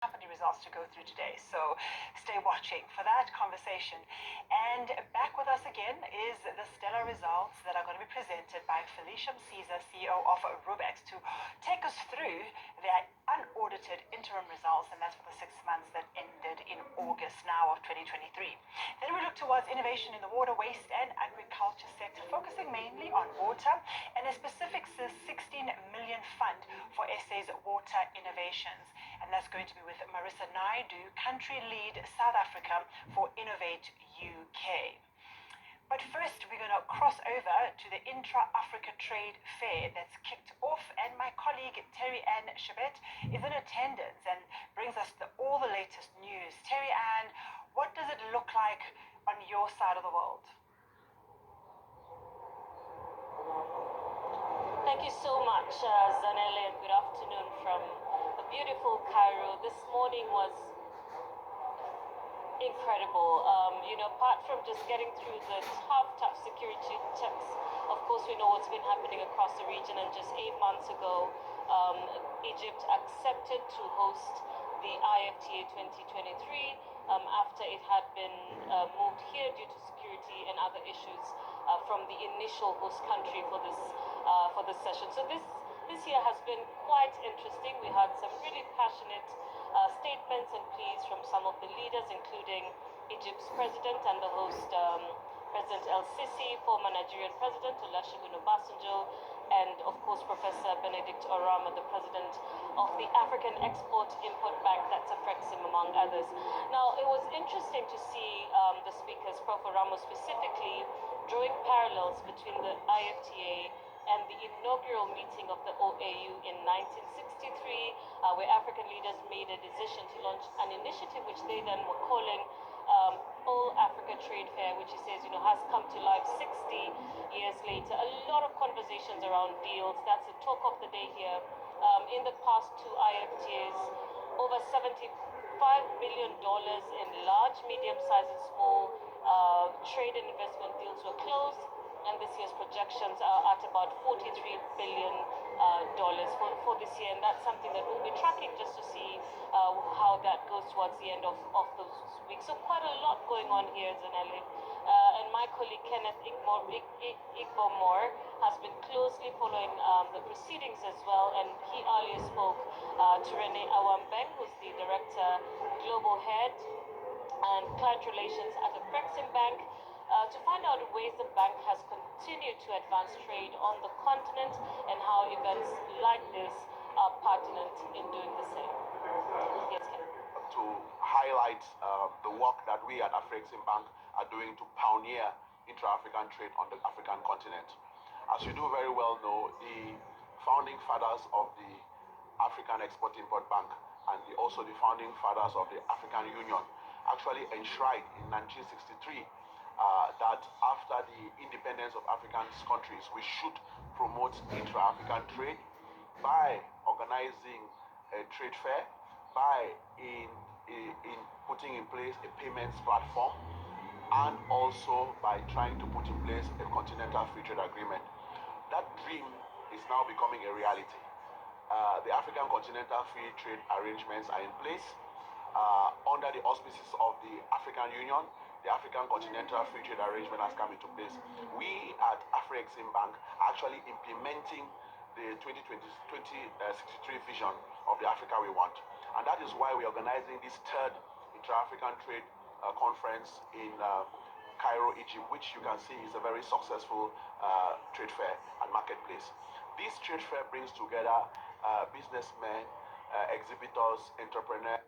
company results to go through today. So stay watching for that conversation. And back with us again is the stellar results that are going to be presented by Felicia Msiza, CEO of Raubex, to take us through their unaudited interim results, and that's for the 6 months that ended in August now of 2023. Then we look towards innovation in the water, waste and agriculture sector, focusing mainly on water and a specific 16 million fund for SA's water innovations. And that's going to be with Marissa Naidu, Country Lead South Africa for Innovate UK. But first, we're going to cross over to the Intra-Africa Trade Fair that's kicked off, and my colleague Terry-Ann Chebet is in attendance and brings us all the latest news. Terry-Ann, what does it look like on your side of the world? Thank you so much, Zanele, and good afternoon from the beautiful Cairo. This morning was incredible. Apart from just getting through the tough security checks, of course, we know what's been happening across the region. And just 8 months ago, Egypt accepted to host the IFTA 2023 after it had been moved here due to security and other issues from the initial host country for this session. So this year has been quite interesting. We had some really passionate statements and pleas from some of the leaders, including Egypt's president and the host, President El-Sisi, former Nigerian President Olusegun Obasanjo, and of course Professor Benedict Oramah, the president of the African Export-Import Bank, that's Afrexim, among others. Now, it was interesting to see the speakers, Prof. Oramah specifically, drawing parallels between the IFTA and the inaugural meeting of the OAU in 1963, where African leaders made a decision to launch an initiative which they then were calling All Africa Trade Fair, which he says, has come to life 60 years later. A lot of conversations around deals. That's the talk of the day here. In the past two IFTAs, over $75 billion in large, medium-sized and small trade and investment deals were closed. And this year's projections are at about $43 billion for this year. And that's something that we'll be tracking just to see how that goes towards the end of those weeks. So quite a lot going on here, Zanele. And my colleague Kenneth Igbomor has been closely following the proceedings as well. And he earlier spoke to Renee Awambeng, who's the Director, Global Head and Client Relations at Afrexim Bank, to find out ways the bank has continued to advance trade on the continent and how events like this are pertinent in doing the same. Yes, Ken. To highlight the work that we at Afrexim Bank are doing to pioneer intra-African trade on the African continent. As you do very well know, the founding fathers of the African Export-Import Bank and also the founding fathers of the African Union actually enshrined in 1963 that after the independence of African countries, we should promote intra-African trade by organizing a trade fair, by in putting in place a payments platform, and also by trying to put in place a continental free trade agreement. That dream is now becoming a reality. The African continental free trade arrangements are in place under the auspices of the African Union. The African Continental Free Trade Arrangement has come into place. We at Afrexim Bank are actually implementing the 2063 vision of the Africa we want. And that is why we're organizing this third Intra-African Trade Conference in Cairo, Egypt, which you can see is a very successful trade fair and marketplace. This trade fair brings together businessmen, exhibitors, entrepreneurs,